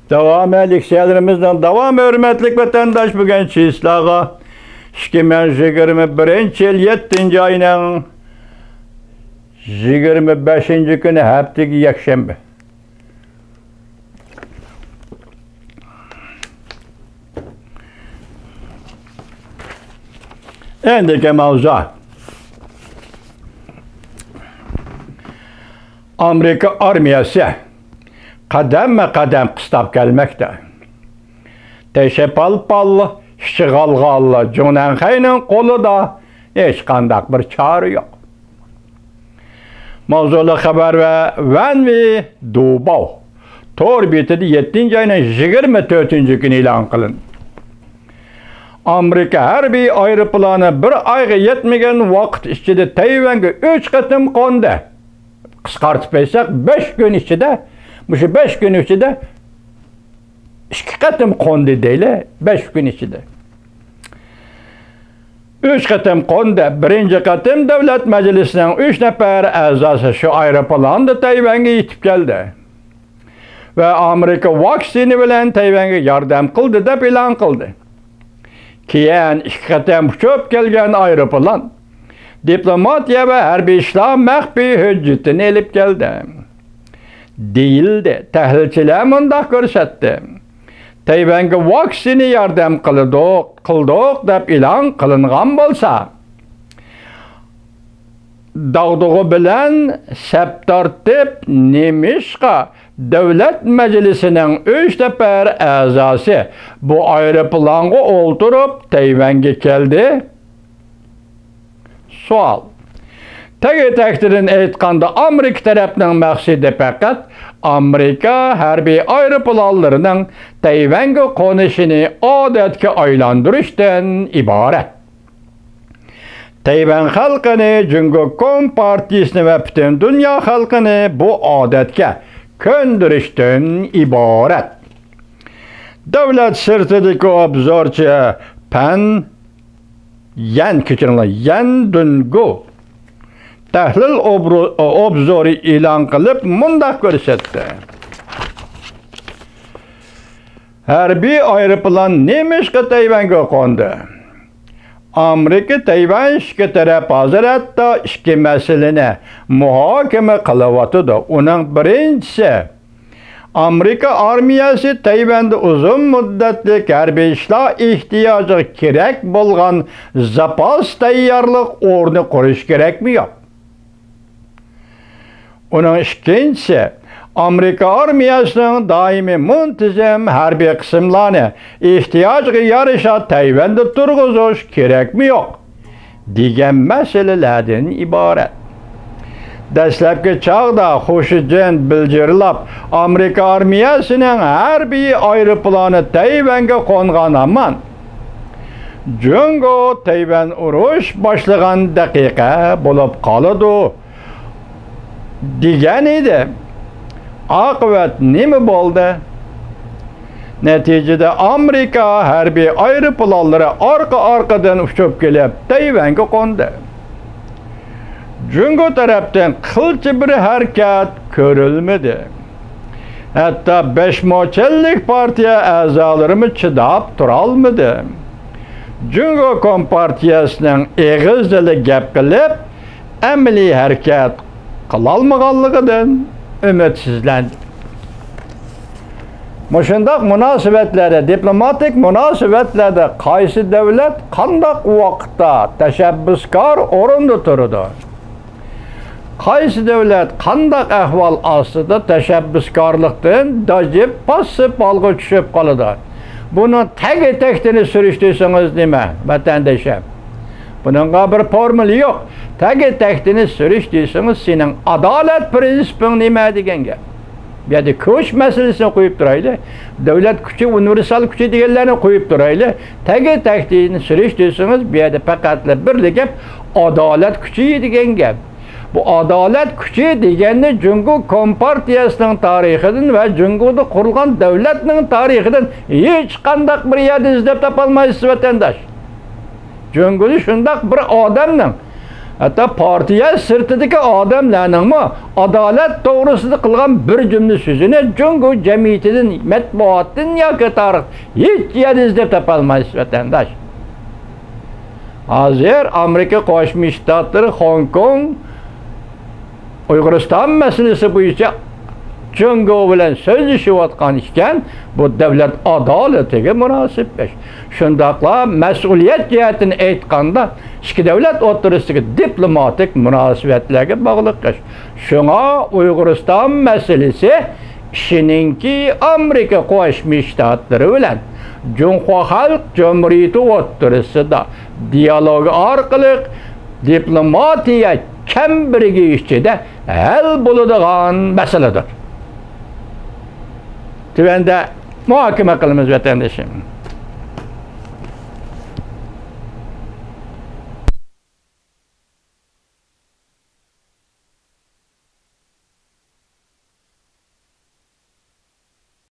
Davam elixsiyelerimizden devam hürmetlik vatandaş bugün çislağa 2021 yıl 7. ayının 25. günü haftaki yakşembe. Endiki mavzu Amerika armiyası kadem kadem kıstab gelmekte. Teşepal pallı, işgalgallı, Cunenhay'ın kolu da hiç kandak bir çağrı yok. Mavzulu haber ve Venvi Dubav Tor bitidi 7. ayının 24. günü ilan kılın. Amerika her bir aeroplanı bir ayga yetmegen vakt içinde Tayvan'a 3 katım kondu. Kıskartıp etsek 5 gün içinde, bu 5 gün içinde 2 katım kondu değil, 5 gün içinde. 3 katım kondu. Birinci katım devlet meclisinin 3 nefer azası şu aeroplanı Tayvan'a yetip geldi. Ve Amerika vaksini bilen Tayvan'a yardım kıldı da plan kıldı. Kiyen 2 katım uçup gelgen aeroplan diplomatiya ve harbiy işler mehbi hüccetini elip geldi. Değildi. Tahlilçiler mundaq görsetdi. Tayvan'a vaksini yardım kıldık dep ilan kılıngan bolsa, dağdığı bilen septartip nemişqa devlet meclisinin 3 nefer azası bu aeroplanga olturup Tayvan'a geldi. Sual. Tege tekdirin aytqanda Amerika tarafının maksidi fakat Amerika harbiy aeroplanlarının Tayvan'a konuşunu adetke aylandırıştan ibaret. Tayvan halkını, Cumhuriyet Kompartiyasını ve bütün dünya halkını bu adetke köndürüşten ibaret. Devlet sırtıdaki obzorçu Pan Yan Dungu tahlil obzori ilan kılıp mundaq görsetdi. Harbiy aeroplan nemişqa Tayvan'a kondu. Amerika Tayvan iki taraf hazır hatta iki meseleni muhakeme kılıvatıdı. Onun birincisi Amerika armiyası Tayvan'da uzun müddetlik harbiy işler ihtiyacı gerek bolgan zapas tayyarlık ornu kuruş gerek mi yok? Onun ikincisi Amerika armiyasının daimi muntizam harbiy kısımlarını ihtiyacı yarışa Tayvan'da turguzuş gerek mi yok? Diyen meselelerden ibaret. Dastlabki çağda hoşucen bildirilip Amerika armiyasının harbiy aeroplanı Tayvan'a kongan aman Cungo Tayvan uruş başlagan dakika bulup kalıdı diyen idi. Akıbet nemi boldu? Neticede Amerika harbiy aeroplanları arkadan uçup gelip Tayvan'a kondu. Cungo taraftan kılçı bir hareket görülmedi. Hatta 5 moçellik partiya azalarımı çıdap turalmadı. Cungo Kompartiyasının eğizdili gap qilib, amaliy hareket qılalmaganligidan ümitsizlendi. Muşundaq münasibetlerde, diplomatik münasibetlerde qaysi devlet qandaq vaqtda teşebbüskar orunda turdu? Qaysi devlet qandaq ahval ostida teşebbüskarlıktan dajib passib algı tushib qoladi? Bunu tegi-tektini sürüştürseniz nima, vatandaşım? Bununla bir formülü yok. Tegi-tektini sürüştürseniz senin adalet prinsipin nima degan gap? Bu yerda kuch meselesini qo'yib turayli. Davlat kuchi, universal kuchi deganlarni qo'yib turayli. Tegi-tektini sürüştürseniz bu yerda faqat bir gap adalet kuchi degan gap. Bu adalet kuchi degani Cumhuriyet Kompartiyasının tarihidan ve Cumhuriyet'de kurulgan devletinin tarihidan hiç qandaq bir yerda izlab topolmaysiz vatandaş. Cumhuriyet şundaq bir adamның Hatta partiya sirtidagi odamlarning adolat to'g'risida qilgan bir jumla so'zini Jungo jamiyatidan, matbuotdan yoki tarix hech yerda izlab topolmaysiz vatandosh. Hozir Amerika Qo'shma Shtatlari, Hong Kong, Uyg'uriston masalasi bo'yicha Jungo bilan so'zlashayotgan ekan, bu davlat adolatiga munosib ish. Shundaqla mas'uliyat jihatini aytganda, ikki davlat o'rtasidagi diplomatik munosabatlarga bog'liq ish. Shunga Uyg'uriston masalasi ishiningki Amerika Qo'shma Shtatlari bilan Junxo Xalq Jamhuriyati o'rtasida dialog orqali diplomatiya kam birigishida hal bo'ladigan masaladir. Tuvanda muhokama qilamiz vatandoshim.